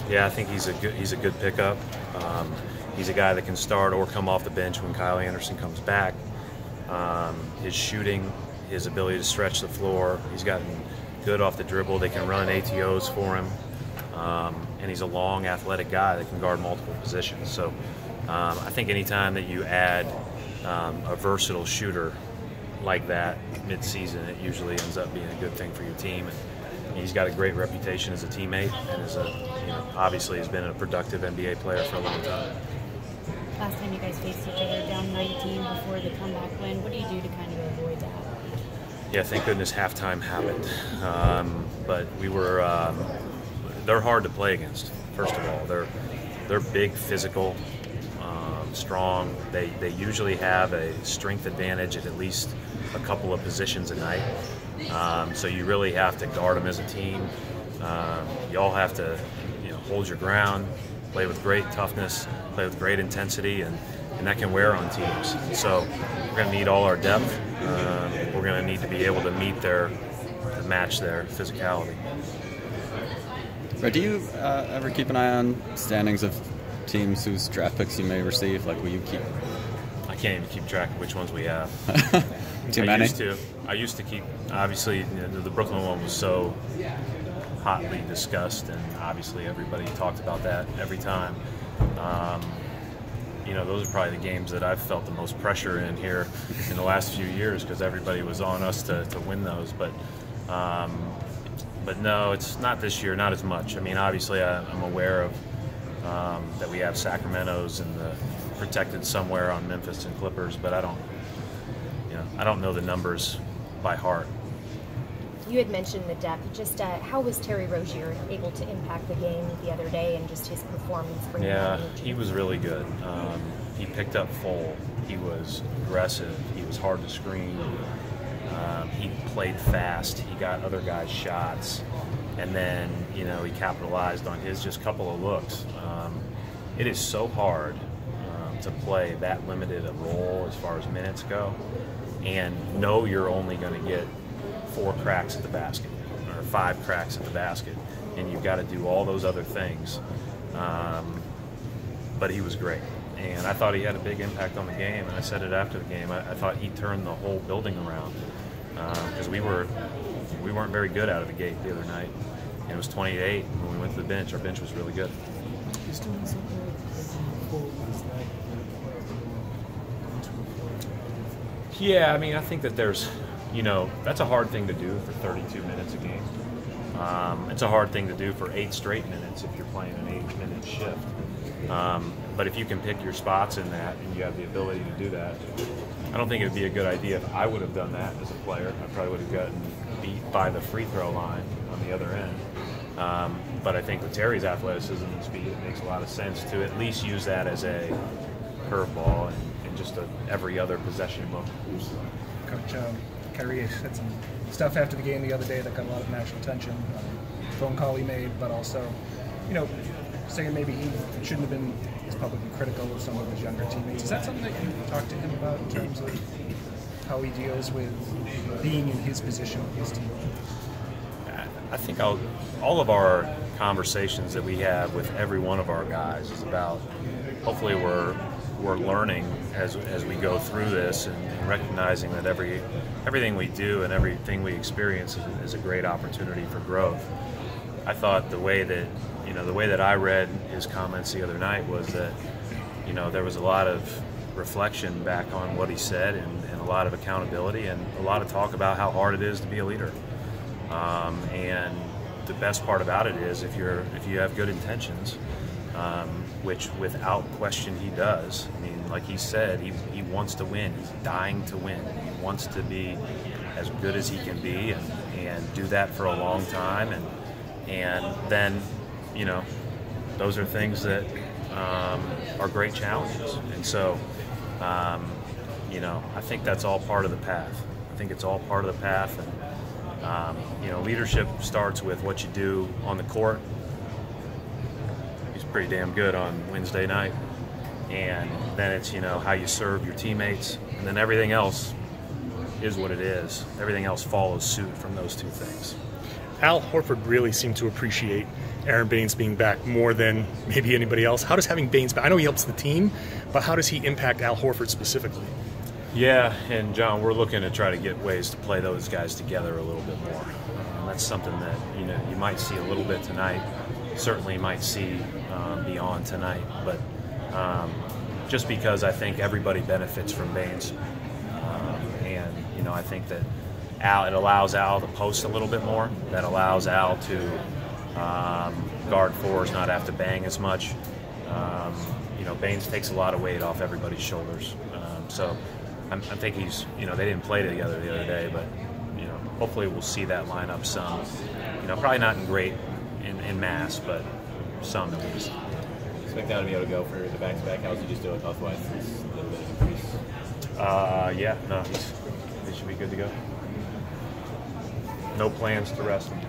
Yeah, I think he's a good pickup. He's a guy that can start or come off the bench when Kyle Anderson comes back. His shooting, his ability to stretch the floor, he's gotten good off the dribble. They can run ATOs for him, and he's a long, athletic guy that can guard multiple positions. So I think anytime that you add a versatile shooter like that mid-season, it usually ends up being a good thing for your team. And he's got a great reputation as a teammate, and obviously has been a productive NBA player for a long time. Last time you guys faced each other down 19 before the comeback win, what do you do to kind of avoid that? Yeah, thank goodness halftime happened. But we were, they're hard to play against, first of all. They're big, physical, strong. They usually have a strength advantage at least a couple of positions a night. So you really have to guard them as a team. You all have to hold your ground, play with great toughness, play with great intensity, and that can wear on teams. So we're going to need all our depth. We're going to need to be able to match their physicality. Right, do you ever keep an eye on standings of teams whose draft picks you may receive? Like, will you keep? I can't even keep track of which ones we have. Too many? I used to keep. Obviously, the Brooklyn one was so hotly discussed, and obviously everybody talked about that every time. Those are probably the games that I've felt the most pressure in here in the last few years, because everybody was on us to win those. But no, it's not this year, not as much. I mean, obviously I'm aware of that we have Sacramento's and the protected somewhere on Memphis and Clippers, but I don't know the numbers by heart. You had mentioned the depth. Just how was Terry Rozier able to impact the game the other day, and just his performance? Yeah, he was really good. He picked up full. He was aggressive. He was hard to screen. He played fast. He got other guys' shots, and then he capitalized on his just couple of looks. It is so hard to play that limited a role as far as minutes go, and know you're only going to get 4 cracks at the basket or 5 cracks at the basket, and you've got to do all those other things. But he was great, and I thought he had a big impact on the game, and I said it after the game. I thought he turned the whole building around, because we weren't very good out of the gate the other night, and it was 28 when we went to the bench. Our bench was really good. Yeah, I mean, I think that there's, that's a hard thing to do for 32 minutes a game. It's a hard thing to do for 8 straight minutes if you're playing an 8-minute shift. But if you can pick your spots in that and you have the ability to do that, I don't think it would be a good idea if I would have done that as a player. I probably would have gotten beat by the free throw line on the other end. But I think with Terry's athleticism and speed, it makes a lot of sense to at least use that as a curveball and just every other possession look. Coach, Kyrie said some stuff after the game the other day that got a lot of national attention. Phone call he made, but also, saying maybe he shouldn't have been as publicly critical of some of his younger teammates. Is that something that you talked to him about in terms of how he deals with being in his position with his team? I think all of our conversations that we have with every one of our guys is about, hopefully we're learning as we go through this, and recognizing that everything we do and everything we experience is a great opportunity for growth. I thought the way that I read his comments the other night was that there was a lot of reflection back on what he said, and a lot of accountability, and a lot of talk about how hard it is to be a leader. And the best part about it is if you have good intentions, which without question he does. I mean, like he said, he wants to win. He's dying to win. He wants to be as good as he can be, and do that for a long time. And then, those are things that are great challenges. And so, I think that's all part of the path. I think it's all part of the path. And, leadership starts with what you do on the court. He's pretty damn good on Wednesday night. And then it's, how you serve your teammates. And then everything else is what it is. Everything else follows suit from those two things. Al Horford really seemed to appreciate Aron Baynes being back more than maybe anybody else. How does having Baynes back, I know he helps the team, but how does he impact Al Horford specifically? Yeah, and John, we're looking to try to get ways to play those guys together a little bit more. That's something that you might see a little bit tonight. Certainly might see beyond tonight, but just because I think everybody benefits from Baynes, and I think that it allows Al to post a little bit more. That allows Al to guard fours, not have to bang as much. Baynes takes a lot of weight off everybody's shoulders, so I think he's they didn't play together the other day, but hopefully we'll see that lineup some. Probably not in mass, but some at least. Expect Al to be able to go for the back-to-back. How's he just doing health-wise? It's a little bit of increase. Yeah, no, he should be good to go. No plans to rest him.